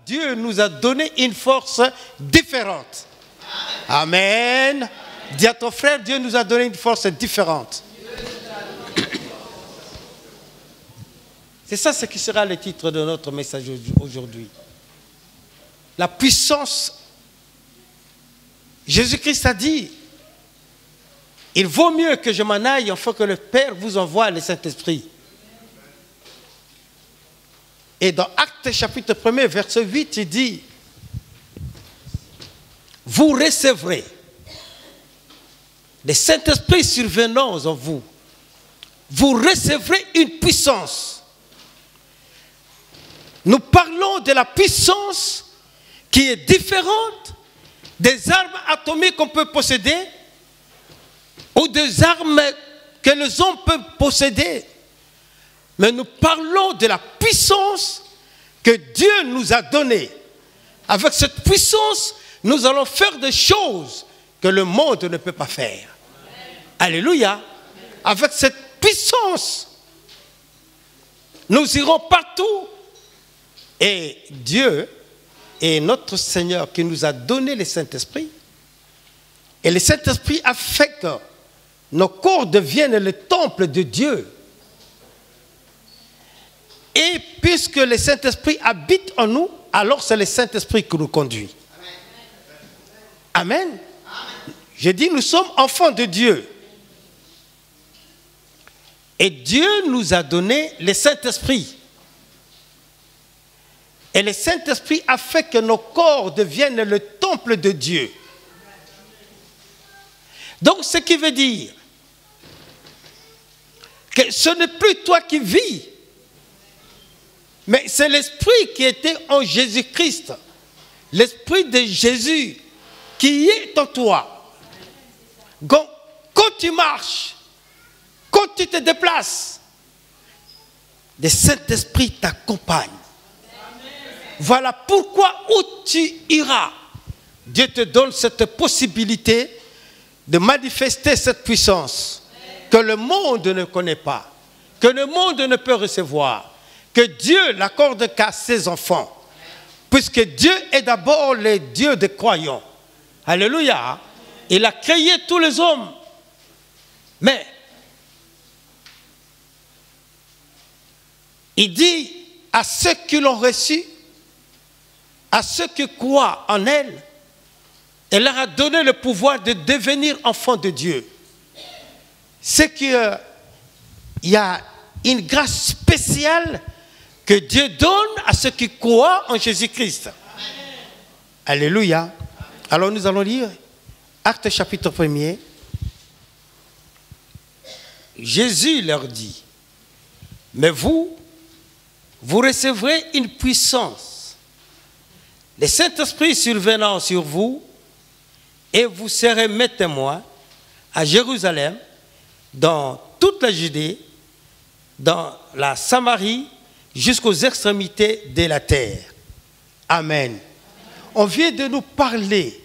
Dieu nous a donné une force différente. Amen. Dis à ton frère, Dieu nous a donné une force différente. C'est ça ce qui sera le titre de notre message aujourd'hui. La puissance. Jésus-Christ a dit, il vaut mieux que je m'en aille afin que le Père vous envoie le Saint-Esprit. Et dans Actes chapitre 1, verset 8, il dit, vous recevrez le Saint-Esprit survenant en vous. Vous recevrez une puissance. Nous parlons de la puissance qui est différente des armes atomiques qu'on peut posséder ou des armes que les hommes peuvent posséder. Mais nous parlons de la puissance que Dieu nous a donnée. Avec cette puissance, nous allons faire des choses que le monde ne peut pas faire. Alléluia. Avec cette puissance, nous irons partout. Et Dieu est notre Seigneur qui nous a donné le Saint-Esprit. Et le Saint-Esprit a fait que nos corps deviennent le temple de Dieu. Et puisque le Saint-Esprit habite en nous, alors c'est le Saint-Esprit qui nous conduit. Amen. Je dis, nous sommes enfants de Dieu. Et Dieu nous a donné le Saint-Esprit. Et le Saint-Esprit a fait que nos corps deviennent le temple de Dieu. Donc, ce qui veut dire que ce n'est plus toi qui vis, mais c'est l'Esprit qui était en Jésus-Christ. L'Esprit de Jésus qui est en toi. Quand tu marches, quand tu te déplaces, le Saint-Esprit t'accompagne. Voilà pourquoi où tu iras, Dieu te donne cette possibilité de manifester cette puissance que le monde ne connaît pas, que le monde ne peut recevoir, que Dieu l'accorde qu'à ses enfants, puisque Dieu est d'abord le Dieu des croyants. Alléluia. Il a créé tous les hommes. Mais il dit à ceux qui l'ont reçu, à ceux qui croient en elle, elle leur a donné le pouvoir de devenir enfants de Dieu. C'est qu'il y a une grâce spéciale que Dieu donne à ceux qui croient en Jésus-Christ. Alléluia. Alors nous allons lire Actes chapitre 1er. Jésus leur dit, mais vous recevrez une puissance. Le Saint-Esprit survenant sur vous, et vous serez mes témoins à Jérusalem, dans toute la Judée, dans la Samarie, jusqu'aux extrémités de la terre. Amen. On vient de nous parler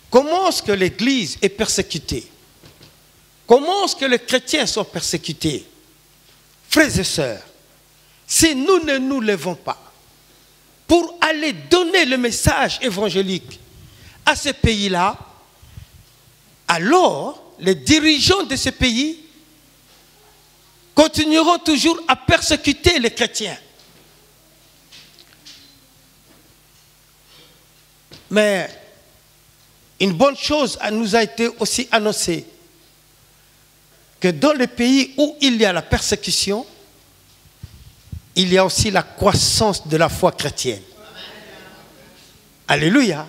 comment est-ce que l'Église est persécutée. Comment est-ce que les chrétiens sont persécutés. Frères et sœurs, si nous ne nous levons pas pour aller donner le message évangélique à ces pays-là, alors les dirigeants de ces pays continueront toujours à persécuter les chrétiens. Mais une bonne chose nous a été aussi annoncée, que dans les pays où il y a la persécution, il y a aussi la croissance de la foi chrétienne. Alléluia.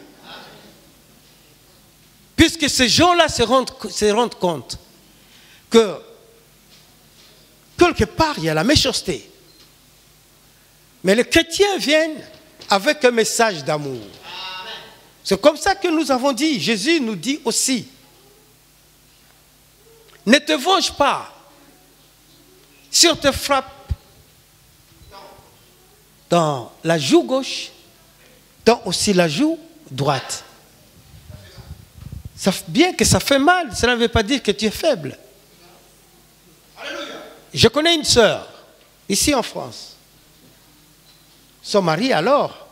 Puisque ces gens-là se rendent compte que quelque part il y a la méchanceté. Mais les chrétiens viennent avec un message d'amour. C'est comme ça que nous avons dit, Jésus nous dit aussi, ne te venge pas. Si on te frappe dans la joue gauche, dans aussi la joue droite. Bien que ça fait mal, cela ne veut pas dire que tu es faible. Je connais une sœur, ici en France. Son mari alors,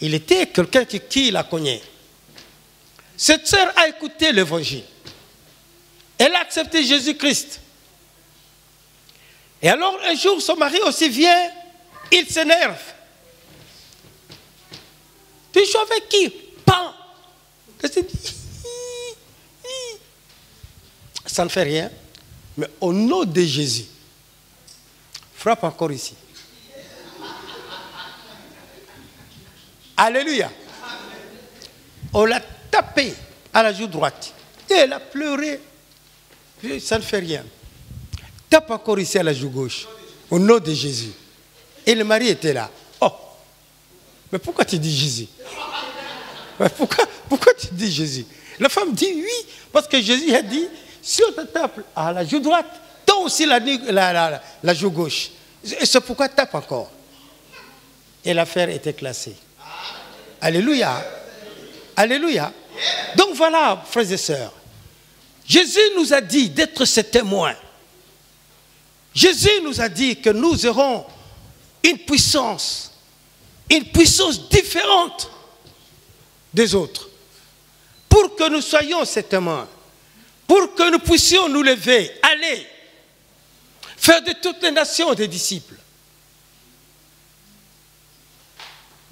Il était quelqu'un qui la connaît. Cette sœur a écouté l'évangile. Elle a accepté Jésus-Christ. Et alors, un jour, son mari aussi vient, il s'énerve. Tu joues avec qui? Pan. Ça ne fait rien. Mais au nom de Jésus, frappe encore ici. Alléluia. On l'a tapé à la joue droite. Et elle a pleuré. Ça ne fait rien. Tape encore ici à la joue gauche. Au nom de Jésus. Et le mari était là. Oh. Mais pourquoi tu dis Jésus? Pourquoi tu dis Jésus? La femme dit oui. Parce que Jésus a dit, si on te tape à la joue droite, toi aussi la joue gauche. Et c'est pourquoi tape encore. Et l'affaire était classée. Alléluia. Alléluia. Donc voilà, frères et sœurs. Jésus nous a dit d'être ses témoins. Jésus nous a dit que nous aurons une puissance différente des autres. Pour que nous soyons ses témoins. Pour que nous puissions nous lever, aller, faire de toutes les nations des disciples.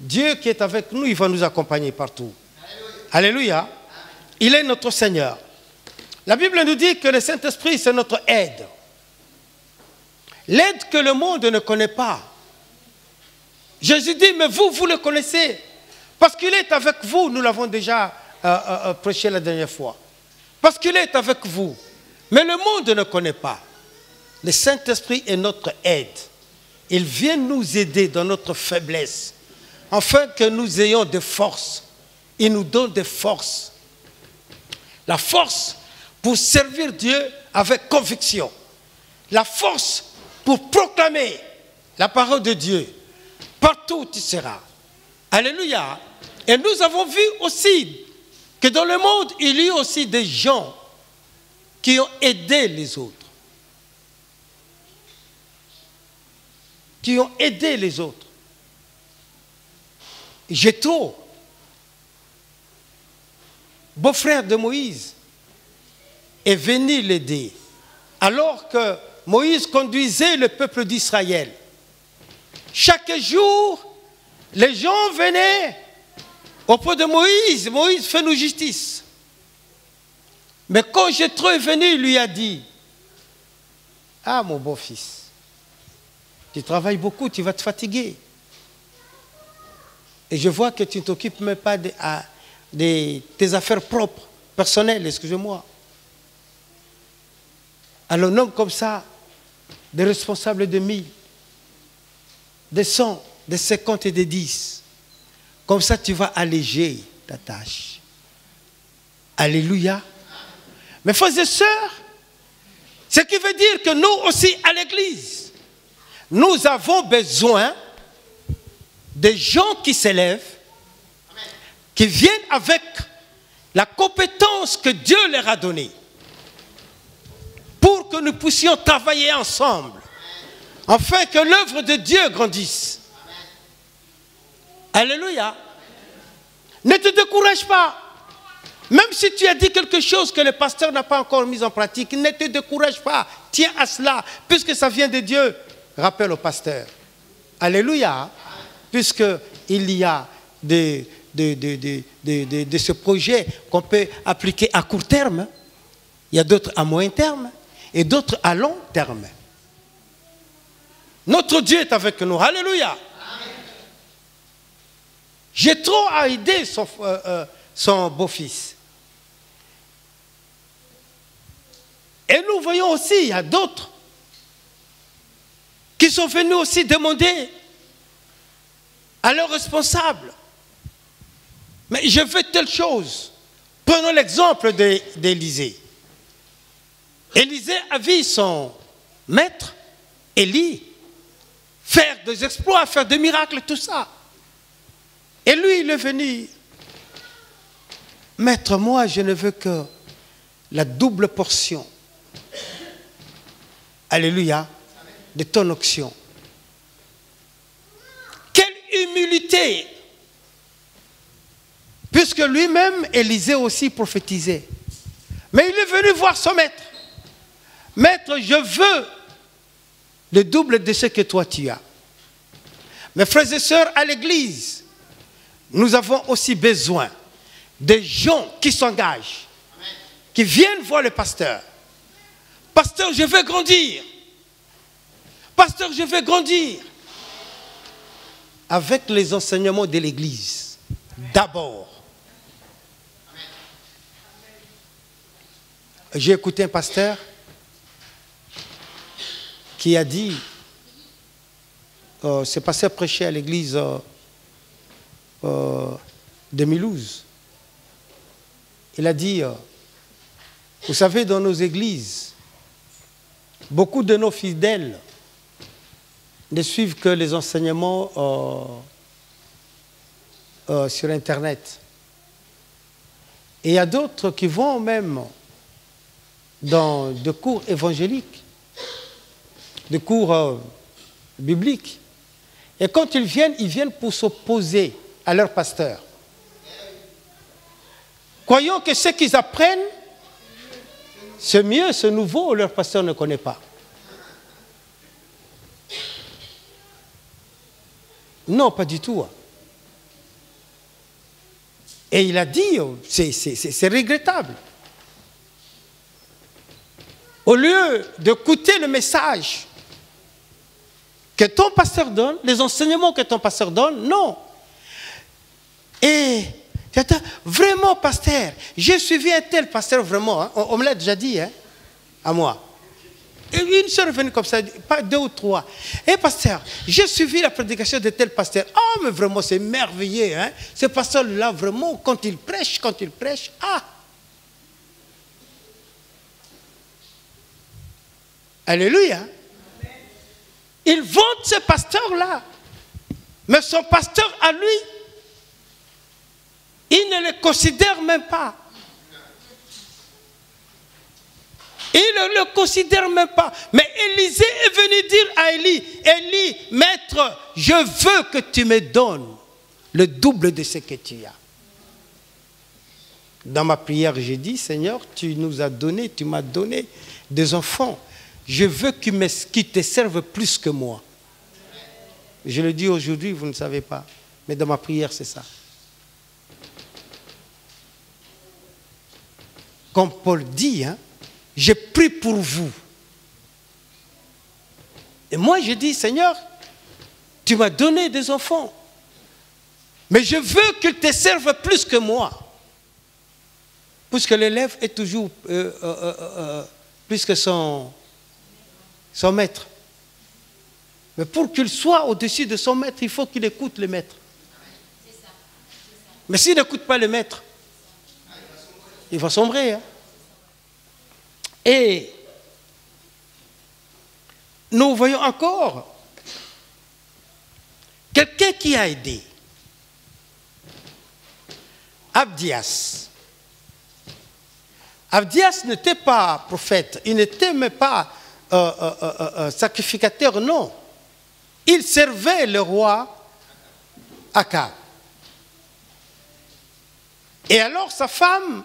Dieu qui est avec nous, il va nous accompagner partout. Alléluia. Il est notre Seigneur. La Bible nous dit que le Saint-Esprit, c'est notre aide. L'aide que le monde ne connaît pas. Jésus dit, mais vous le connaissez. Parce qu'il est avec vous, nous l'avons déjà prêché la dernière fois. Parce qu'il est avec vous. Mais le monde ne connaît pas. Le Saint-Esprit est notre aide. Il vient nous aider dans notre faiblesse. Afin que nous ayons des forces. Il nous donne des forces. La force pour servir Dieu avec conviction. La force pour proclamer la parole de Dieu partout où tu seras. Alléluia. Et nous avons vu aussi que dans le monde, il y a aussi des gens qui ont aidé les autres. Qui ont aidé les autres. Jéthro, beau-frère de Moïse, est venu l'aider. Alors que Moïse conduisait le peuple d'Israël. Chaque jour, les gens venaient auprès de Moïse. Moïse, fais-nous justice. Mais quand Jéthro est venu, il lui a dit, ah mon beau-fils, tu travailles beaucoup, tu vas te fatiguer. Et je vois que tu ne t'occupes même pas de tes affaires propres, personnelles, excusez-moi. Alors un homme comme ça, des responsables de 1000, des 100, des 50 et des 10, comme ça tu vas alléger ta tâche. Alléluia. Mes frères et sœurs, ce qui veut dire que nous aussi à l'église, nous avons besoin des gens qui s'élèvent, qui viennent avec la compétence que Dieu leur a donnée, pour que nous puissions travailler ensemble, afin que l'œuvre de Dieu grandisse. Alléluia. Ne te décourage pas. Même si tu as dit quelque chose que le pasteur n'a pas encore mis en pratique, ne te décourage pas. Tiens à cela, puisque ça vient de Dieu. Rappelle au pasteur. Alléluia. Puisqu'il y a de ce projet qu'on peut appliquer à court terme, il y a d'autres à moyen terme et d'autres à long terme. Notre Dieu est avec nous. Alléluia. Jéthro a aidé son beau-fils. Et nous voyons aussi, il y a d'autres qui sont venus aussi demander à leurs responsables. Mais je veux telle chose. Prenons l'exemple d'Élisée. Élisée a vu son maître, Élie, faire des exploits, faire des miracles, tout ça. Et lui, il est venu. Maître, moi, je ne veux que la double portion. Alléluia. De ton onction. Quelle humilité puisque lui-même, Élisée aussi prophétisait. Mais il est venu voir son maître. Maître, je veux le double de ce que toi tu as. Mes frères et sœurs, à l'église, nous avons aussi besoin de gens qui s'engagent, qui viennent voir le pasteur. Pasteur, je veux grandir. Pasteur, je veux grandir. Avec les enseignements de l'église, d'abord. J'ai écouté un pasteur qui a dit, ce pasteur prêchait à l'église de Milouze. Il a dit, vous savez, dans nos églises, beaucoup de nos fidèles ne suivent que les enseignements sur Internet. Et il y a d'autres qui vont même dans des cours évangéliques, des cours bibliques. Et quand ils viennent pour s'opposer à leur pasteur. Croyons que ce qu'ils apprennent, c'est mieux, c'est nouveau, leur pasteur ne connaît pas. Non, pas du tout. Et il a dit, c'est regrettable. Au lieu d'écouter le message que ton pasteur donne, les enseignements que ton pasteur donne, non. Et vraiment, pasteur, j'ai suivi un tel pasteur vraiment, hein, on me l'a déjà dit, hein, à moi. Et une soeur est venue comme ça, pas 2 ou 3. Et pasteur, j'ai suivi la prédication de tel pasteur. Oh, mais vraiment, c'est merveilleux. Hein? Ce pasteur-là, vraiment, quand il prêche, ah! Alléluia. Il vante ce pasteur-là. Mais son pasteur à lui, il ne le considère même pas. Il ne le considère même pas. Mais Élisée est venu dire à Élie, Élie, maître, je veux que tu me donnes le double de ce que tu as. Dans ma prière, j'ai dit, Seigneur, tu m'as donné des enfants. Je veux qu'ils te servent plus que moi. Je le dis aujourd'hui, vous ne savez pas. Mais dans ma prière, c'est ça. Comme Paul dit, hein, j'ai pris pour vous. Et moi, je dis, Seigneur, tu m'as donné des enfants. Mais je veux qu'ils te servent plus que moi. Puisque l'élève est toujours plus que son maître. Mais pour qu'il soit au-dessus de son maître, il faut qu'il écoute le maître. Mais s'il n'écoute pas le maître, il va sombrer. Hein? Et nous voyons encore quelqu'un qui a aidé. Abdias. Abdias n'était pas prophète, il n'était même pas sacrificateur, non. Il servait le roi Akab. Et alors sa femme,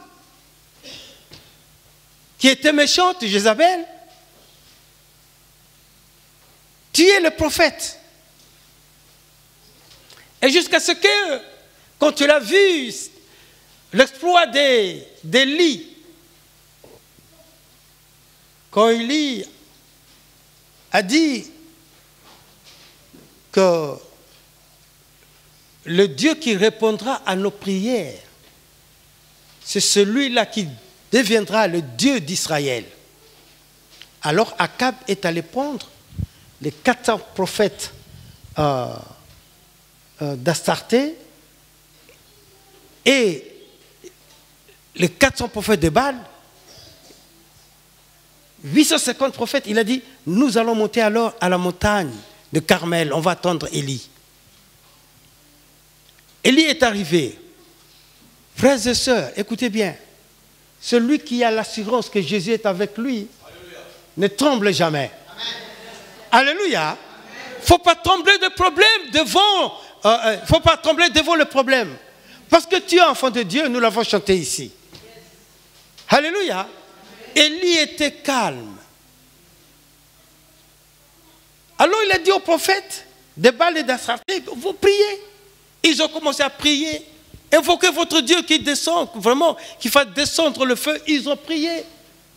qui était méchante, Jézabel, tuait le prophète. Et jusqu'à ce que, quand tu l'as vu, l'exploit d'Élie, quand Élie a dit que le Dieu qui répondra à nos prières, c'est celui-là qui deviendra le Dieu d'Israël. Alors Akab est allé prendre les 400 prophètes d'Astarté et les 400 prophètes de Baal, 850 prophètes, il a dit, nous allons monter alors à la montagne de Carmel, on va attendre Élie. Élie est arrivé. Frères et sœurs, écoutez bien, celui qui a l'assurance que Jésus est avec lui, Alléluia, ne tremble jamais. Amen. Alléluia. Il ne faut pas trembler de problème devant, faut pas trembler devant le problème. Parce que tu es enfant de Dieu, nous l'avons chanté ici. Alléluia. Élie était calme. Alors il a dit au prophète de Baal et d'Astarté, vous priez. Ils ont commencé à prier. Invoquez votre Dieu qui descend, vraiment, qui fasse descendre le feu. Ils ont prié.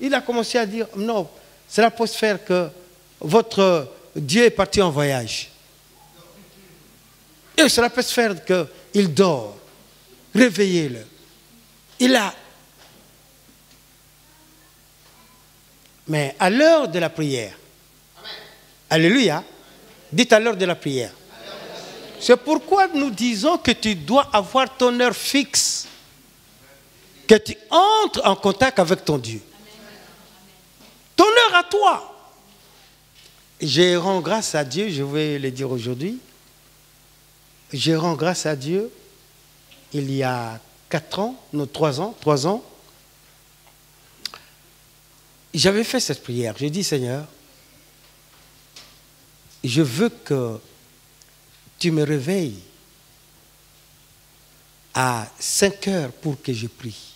Il a commencé à dire, non, cela peut se faire que votre Dieu est parti en voyage. Et cela peut se faire qu'il dort. Réveillez-le. Mais à l'heure de la prière, alléluia, dites à l'heure de la prière. C'est pourquoi nous disons que tu dois avoir ton heure fixe, que tu entres en contact avec ton Dieu. Ton heure à toi. Je rends grâce à Dieu, je vais le dire aujourd'hui. Je rends grâce à Dieu, il y a 4 ans, non 3 ans, j'avais fait cette prière. J'ai dit, Seigneur, je veux que tu me réveilles à 5 heures pour que je prie.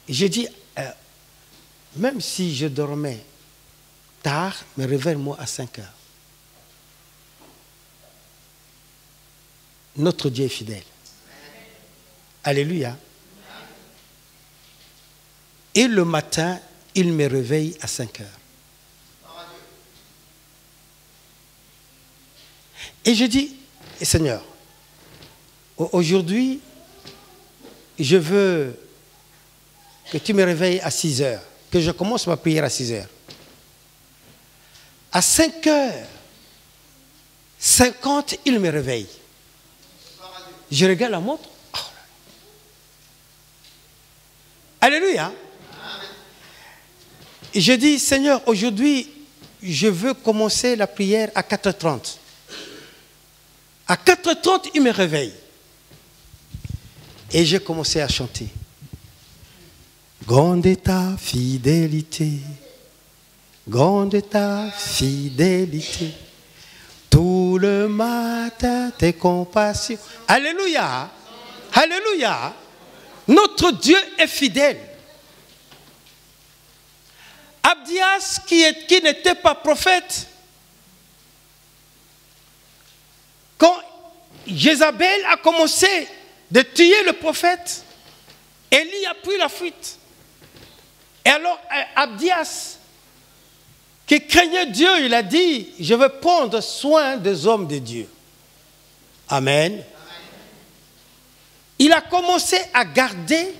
J'ai dit, même si je dormais tard, me réveille-moi à 5 heures. Notre Dieu est fidèle. Alléluia. Et le matin, il me réveille à 5 heures. Et je dis, Seigneur, aujourd'hui, je veux que tu me réveilles à 6 heures, que je commence ma prière à 6 heures. À 5 heures 50, il me réveille. Je regarde la montre. Oh. Alléluia. Et je dis, Seigneur, aujourd'hui, je veux commencer la prière à 4h30. À 4h30, il me réveille. Et j'ai commencé à chanter. Grande est ta fidélité, grande est ta fidélité. Tout le matin, tes compassions. Alléluia. Alléluia. Notre Dieu est fidèle. Abdias, qui n'était pas prophète, quand Jézabel a commencé de tuer le prophète, Élie a pris la fuite. Et alors Abdias, qui craignait Dieu, il a dit, je vais prendre soin des hommes de Dieu. Amen. Il a commencé à garder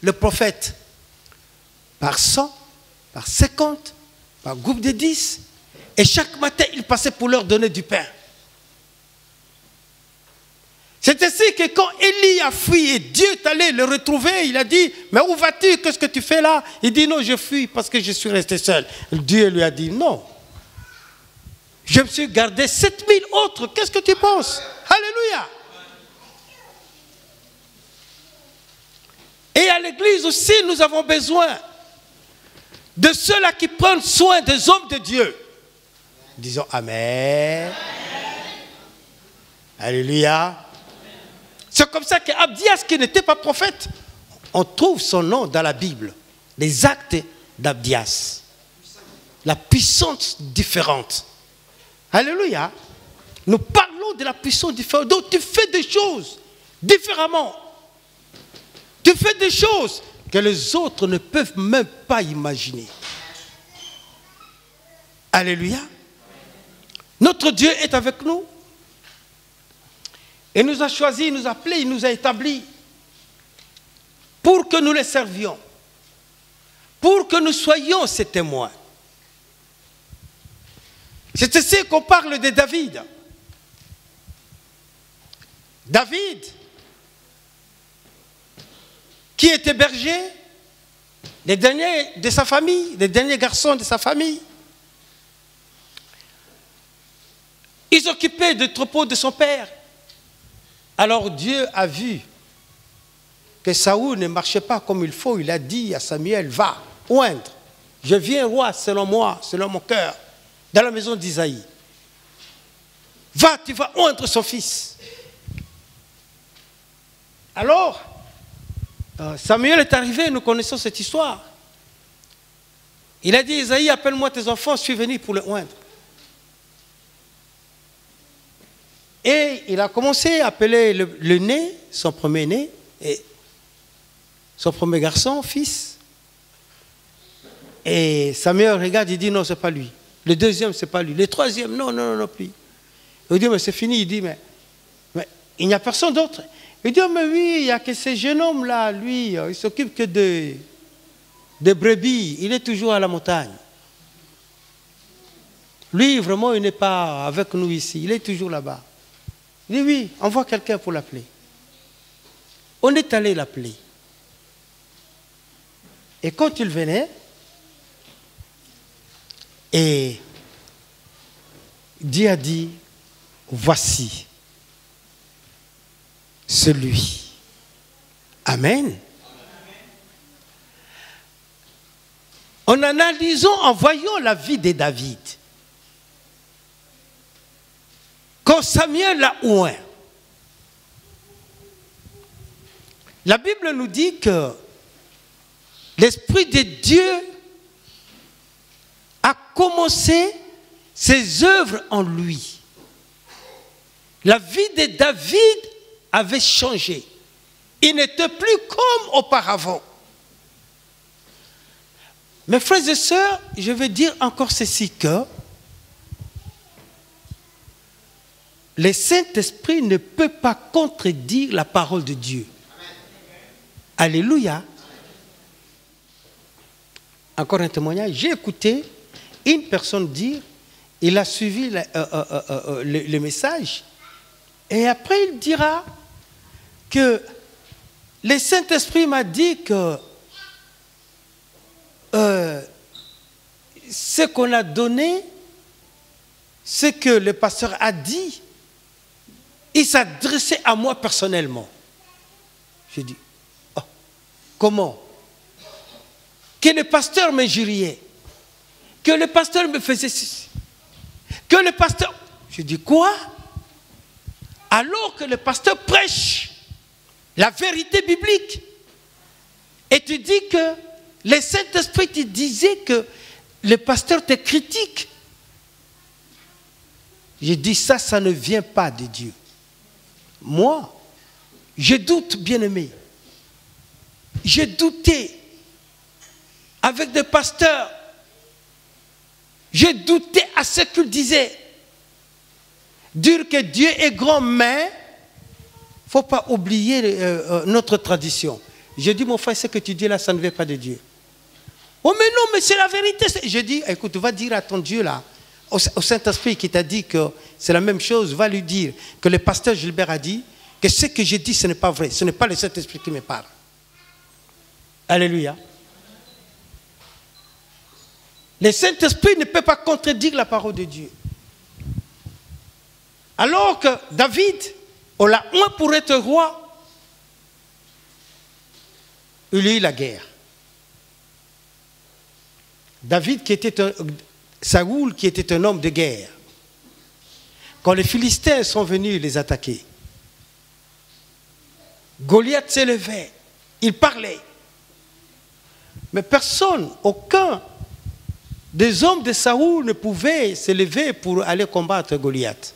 le prophète par 100, par 50, par groupe de 10. Et chaque matin, il passait pour leur donner du pain. C'est ainsi que quand Élie a fui et Dieu est allé le retrouver, il a dit, mais où vas-tu? Qu'est-ce que tu fais là? Il dit, non, je fuis parce que je suis resté seul. Dieu lui a dit, non. Je me suis gardé 7000 autres. Qu'est-ce que tu penses? Alléluia. Et à l'église aussi, nous avons besoin de ceux-là qui prennent soin des hommes de Dieu. Disons Amen. Alléluia. C'est comme ça qu'Abdias, qui n'était pas prophète, on trouve son nom dans la Bible. Les actes d'Abdias. La puissance différente. Alléluia. Nous parlons de la puissance différente. Donc tu fais des choses différemment. Tu fais des choses que les autres ne peuvent même pas imaginer. Alléluia. Notre Dieu est avec nous. Il nous a choisis, il nous a appelés, il nous a établis pour que nous les servions, pour que nous soyons ses témoins. C'est ainsi qu'on parle de David. David, qui était berger, les derniers de sa famille, les derniers garçons de sa famille. Il s'occupait des troupeaux de son père. Alors Dieu a vu que Saoul ne marchait pas comme il faut. Il a dit à Samuel, va, oindre. Je viens roi selon moi, selon mon cœur, dans la maison d'Isaïe. Va, tu vas oindre son fils. Alors, Samuel est arrivé, nous connaissons cette histoire. Il a dit, Isaïe, appelle-moi tes enfants, je suis venu pour le oindre. Et il a commencé à appeler le né, son premier-né, et son premier garçon, fils. Et Samuel regarde, il dit, non, ce n'est pas lui. Le deuxième, ce n'est pas lui. Le troisième, non, non, non, non plus. Il dit, mais c'est fini. Il dit, mais il n'y a personne d'autre. Il dit, oh, mais oui, il n'y a que ce jeune homme-là, lui, il s'occupe que de brebis. Il est toujours à la montagne. Lui, vraiment, il n'est pas avec nous ici. Il est toujours là-bas. Il dit, oui, envoie quelqu'un pour l'appeler. On est allé l'appeler. Et quand il venait, et Dieu a dit, voici celui. Amen. En analysant, en voyant la vie de David, quand Samuel l'a oint, la Bible nous dit que l'Esprit de Dieu a commencé ses œuvres en lui. La vie de David avait changé. Il n'était plus comme auparavant. Mes frères et sœurs, je veux dire encore ceci, que le Saint-Esprit ne peut pas contredire la parole de Dieu. Alléluia. Encore un témoignage. J'ai écouté une personne dire, il a suivi le message, et après il dira que le Saint-Esprit m'a dit que ce qu'on a donné, ce que le pasteur a dit, il s'adressait à moi personnellement. J'ai dit, oh, comment? Que le pasteur m'injuriait, que le pasteur me faisait ceci, que le pasteur... Je dis, quoi? Alors que le pasteur prêche la vérité biblique, et tu dis que le Saint-Esprit te disait que le pasteur te critique. J'ai dit, ça ne vient pas de Dieu. Moi, je doute, bien-aimé. J'ai douté avec des pasteurs. J'ai douté à ce qu'ils disaient. Dire que Dieu est grand, mais il ne faut pas oublier notre tradition. J'ai dit, mon frère, ce que tu dis là, ça ne vient pas de Dieu. Oh, mais non, mais c'est la vérité. J'ai dit, écoute, va dire à ton Dieu là, au Saint-Esprit qui t'a dit que c'est la même chose, va lui dire que le pasteur Gilbert a dit que ce que j'ai dit, ce n'est pas vrai. Ce n'est pas le Saint-Esprit qui me parle. Alléluia. Le Saint-Esprit ne peut pas contredire la parole de Dieu. Alors que David, on l'a oint pour être roi, il a eu la guerre. David, Saoul, qui était un homme de guerre, quand les Philistins sont venus les attaquer, Goliath s'élevait, il parlait. Mais personne, aucun des hommes de Saoul ne pouvait s'élever pour aller combattre Goliath.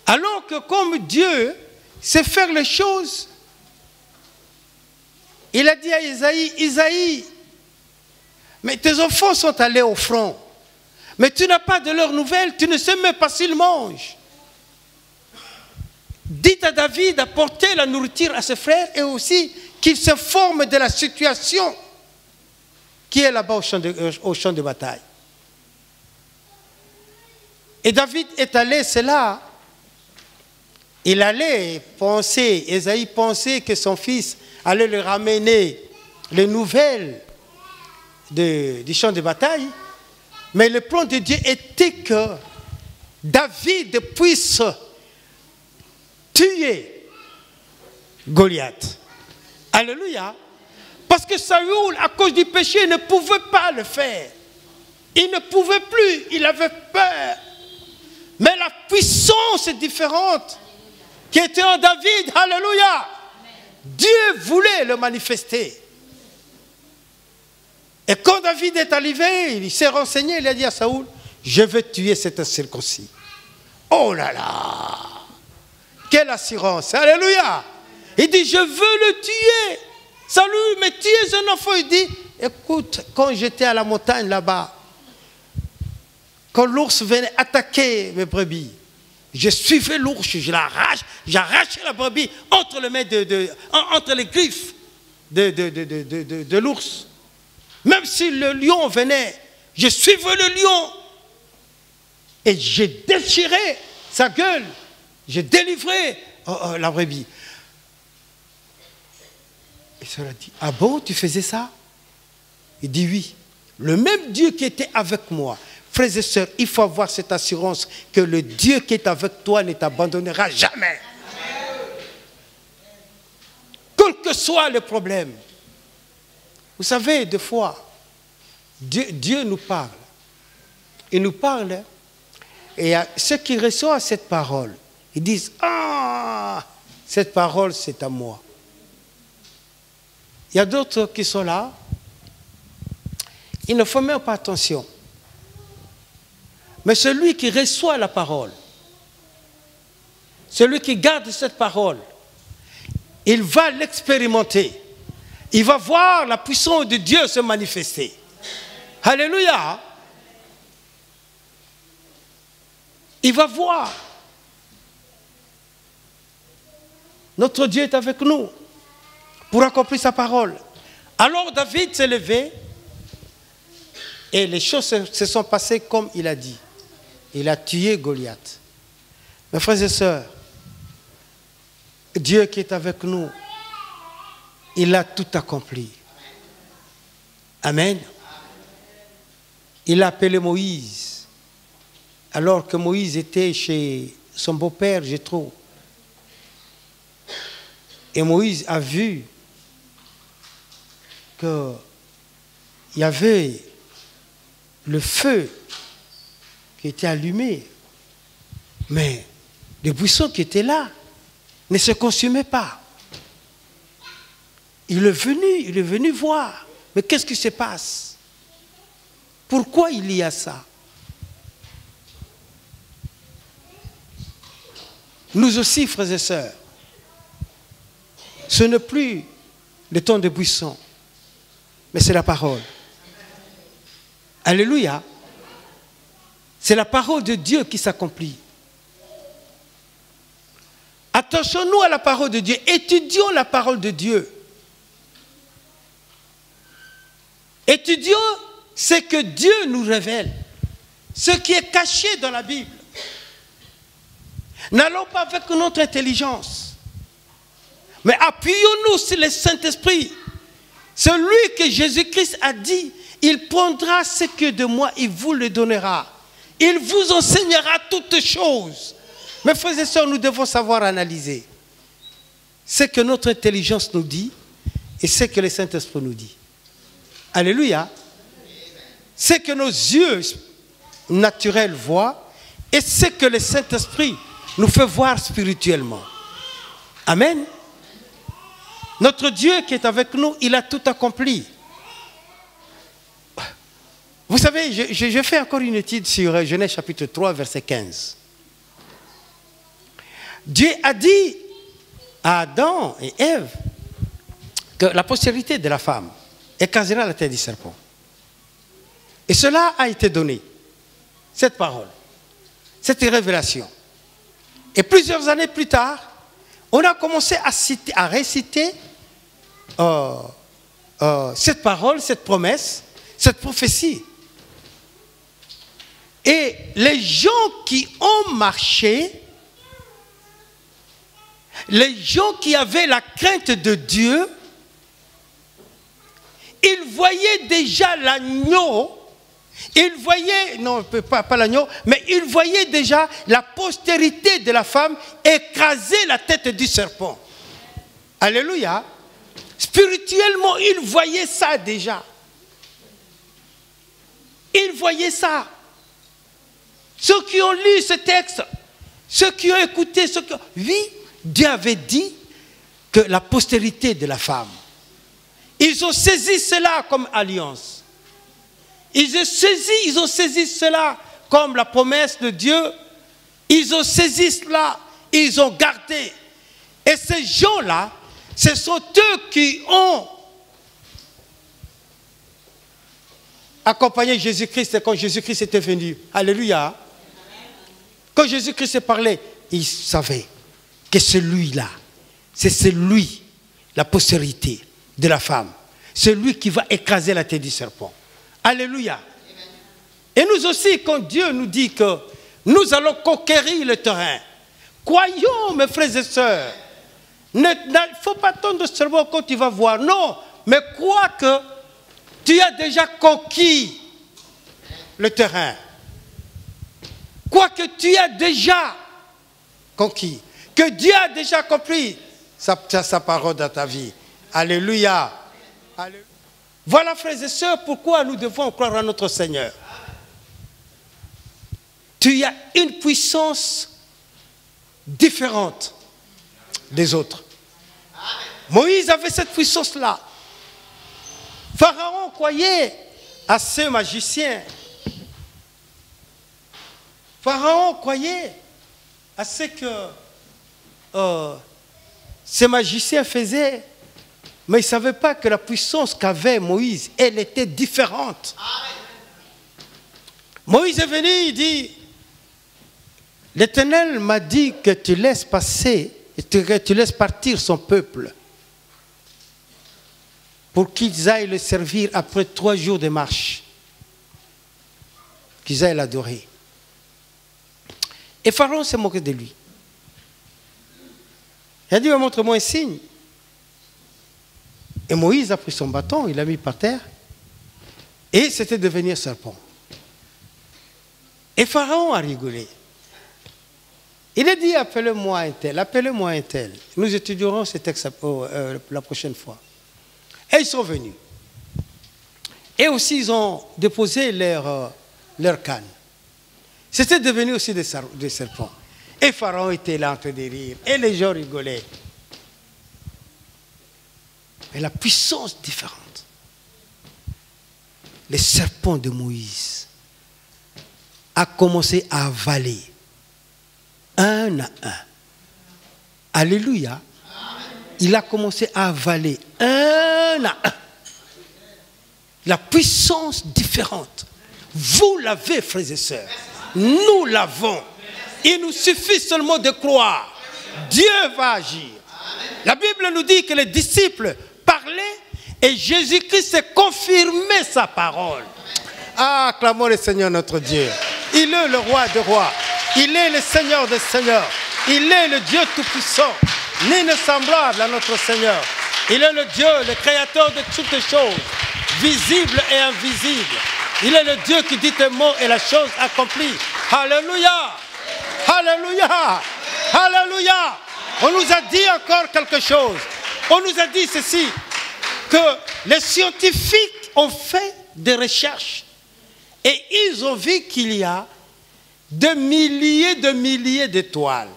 Alors que comme Dieu sait faire les choses, il a dit à Isaïe, Isaïe, mais tes enfants sont allés au front, mais tu n'as pas de leurs nouvelles, tu ne sais même pas s'ils mangent. Dites à David d'apporter la nourriture à ses frères et aussi qu'il s'informe de la situation qui est là-bas au champ de bataille. Et David est allé, c'est là. Il allait penser, Isaïe pensait que son fils allait lui ramener les nouvelles du champ de bataille. Mais le plan de Dieu était que David puisse tuer Goliath. Alléluia. Parce que Saoul, à cause du péché, ne pouvait pas le faire. Il ne pouvait plus, il avait peur. Mais la puissance est différente qui était en David. Alléluia. Dieu voulait le manifester. Et quand David est arrivé, il s'est renseigné, il a dit à Saoul, je vais tuer cet incirconcis. Oh là là! Quelle assurance! Alléluia! Il dit, je veux le tuer. Salut, mais tu es un enfant. Il dit, écoute, quand j'étais à la montagne là-bas, quand l'ours venait attaquer mes brebis, je suivais l'ours, je l'arrache, j'arrachais la brebis entre les mains entre les griffes de l'ours. Même si le lion venait, je suivais le lion et j'ai déchiré sa gueule, j'ai délivré la brebis. Et cela dit, ah bon, tu faisais ça? Il dit oui. Le même Dieu qui était avec moi. Frères et sœurs, il faut avoir cette assurance que le Dieu qui est avec toi ne t'abandonnera jamais. Quel que soit le problème. Vous savez, des fois, Dieu nous parle. Il nous parle et ceux qui reçoivent cette parole, ils disent, ah, cette parole c'est à moi. Il y a d'autres qui sont là, il ne faut même pas attention. Mais celui qui reçoit la parole, celui qui garde cette parole, il va l'expérimenter. Il va voir la puissance de Dieu se manifester. Alléluia. Il va voir. Notre Dieu est avec nous pour accomplir sa parole. Alors David s'est levé et les choses se sont passées comme il a dit. Il a tué Goliath. Mes frères et sœurs, Dieu qui est avec nous, il a tout accompli. Amen. Il a appelé Moïse, alors que Moïse était chez son beau-père, Jéthro. Et Moïse a vu qu'il y avait le feu qui était allumé, mais les buissons qui étaient là ne se consumaient pas. Il est venu voir. Mais qu'est-ce qui se passe? Pourquoi il y a ça? Nous aussi, frères et sœurs, ce n'est plus le temps de buissons, mais c'est la parole. Alléluia. C'est la parole de Dieu qui s'accomplit. Attachons-nous à la parole de Dieu. Étudions la parole de Dieu. Étudions ce que Dieu nous révèle. Ce qui est caché dans la Bible. N'allons pas avec notre intelligence. Mais appuyons-nous sur le Saint-Esprit. Celui que Jésus-Christ a dit, il prendra ce que de moi, il vous le donnera. Il vous enseignera toutes choses. Mes frères et sœurs, nous devons savoir analyser ce que notre intelligence nous dit et ce que le Saint-Esprit nous dit. Alléluia. Ce que nos yeux naturels voient et ce que le Saint-Esprit nous fait voir spirituellement. Amen. Notre Dieu qui est avec nous, il a tout accompli. Vous savez, je fais encore une étude sur Genèse chapitre 3, verset 15. Dieu a dit à Adam et Ève que la postérité de la femme écrasera la tête du serpent. Et cela a été donné, cette parole, cette révélation. Et plusieurs années plus tard, on a commencé à réciter cette parole, cette promesse, cette prophétie. Et les gens qui ont marché, les gens qui avaient la crainte de Dieu, ils voyaient déjà l'agneau, ils voyaient, non pas l'agneau, mais ils voyaient déjà la postérité de la femme écraser la tête du serpent. Alléluia. Spirituellement, ils voyaient ça déjà. Ils voyaient ça. Ceux qui ont lu ce texte, ceux qui ont écouté, oui, Dieu avait dit que la postérité de la femme. Ils ont saisi cela comme alliance. Ils ont saisi cela comme la promesse de Dieu. Ils ont saisi cela, ils ont gardé. Et ces gens-là, ce sont eux qui ont accompagné Jésus-Christ quand Jésus-Christ était venu. Alléluia. Quand Jésus-Christ parlait, ils savaient que celui-là, c'est celui, la postérité de la femme. Celui qui va écraser la tête du serpent. Alléluia. Et nous aussi, quand Dieu nous dit que nous allons conquérir le terrain, croyons, mes frères et sœurs, il ne faut pas attendre seulement quand tu vas voir. Non, mais crois que tu as déjà conquis le terrain. Crois que tu as déjà conquis. Que Dieu a déjà compris sa parole dans ta vie. Alléluia. Alléluia. Voilà, frères et sœurs, pourquoi nous devons croire à notre Seigneur. Tu as une puissance différente des autres. Moïse avait cette puissance-là. Pharaon croyait à ce magicien. Pharaon croyait à ce que ces magiciens faisaient. Mais il ne savait pas que la puissance qu'avait Moïse, elle était différente. Moïse est venu, il dit, l'Éternel m'a dit que tu laisses passer, que tu laisses partir son peuple pour qu'ils aillent le servir après 3 jours de marche, qu'ils aillent l'adorer. Et Pharaon s'est moqué de lui. Il a dit, montre-moi un signe. Et Moïse a pris son bâton, il l'a mis par terre, et c'était devenu un serpent. Et Pharaon a rigolé. Il a dit, appelez-moi un tel, appelez-moi un tel. Nous étudierons ce texte la prochaine fois. Et ils sont venus. Et aussi, ils ont déposé leur canne. C'était devenu aussi des serpents. Et Pharaon était là en train de rire. Et les gens rigolaient. Mais la puissance différente. Les serpents de Moïse a commencé à avaler un à un. Alléluia. Il a commencé à avaler un à un. La puissance différente. Vous l'avez, frères et sœurs. Nous l'avons. Il nous suffit seulement de croire. Dieu va agir. La Bible nous dit que les disciples parlaient et Jésus-Christ s'est confirmé sa parole. Ah, acclamons le Seigneur notre Dieu. Il est le roi des rois. Il est le Seigneur des seigneurs. Il est le Dieu tout-puissant. Ni ne semblable à notre Seigneur. Il est le Dieu, le créateur de toutes les choses, visibles et invisibles. Il est le Dieu qui dit un mot et la chose accomplie. Alléluia. Alléluia. Alléluia. On nous a dit encore quelque chose. On nous a dit ceci, que les scientifiques ont fait des recherches et ils ont vu qu'il y a de milliers d'étoiles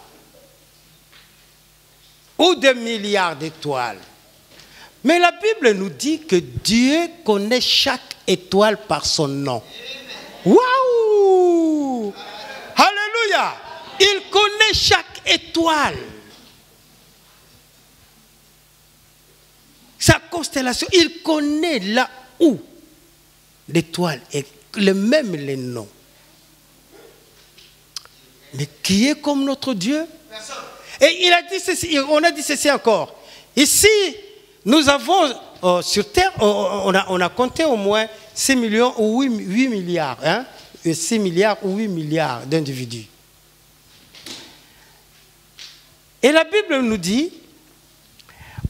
ou de milliards d'étoiles. Mais la Bible nous dit que Dieu connaît chaque étoile par son nom. Waouh! Alléluia! Il connaît chaque étoile. Sa constellation, il connaît là où l'étoile est, même les noms. Mais qui est comme notre Dieu? Et il a dit ceci, on a dit ceci encore. Ici, nous avons sur Terre, on a compté au moins 6 millions ou 8 milliards. Hein? 6 milliards ou 8 milliards d'individus. Et la Bible nous dit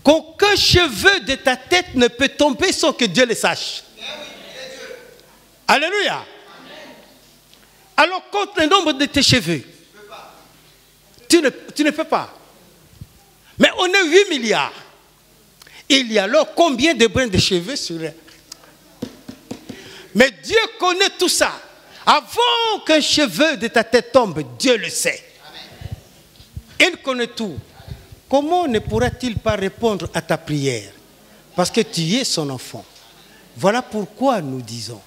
qu'aucun cheveu de ta tête ne peut tomber sans que Dieu le sache. Alléluia. Alors compte le nombre de tes cheveux. Tu ne peux pas. Mais on est 8 milliards. Il y a alors combien de brins de cheveux sur elle? Mais Dieu connaît tout ça. Avant qu'un cheveu de ta tête tombe, Dieu le sait. Il connaît tout. Comment ne pourra-t-il pas répondre à ta prière? Parce que tu es son enfant. Voilà pourquoi nous disons,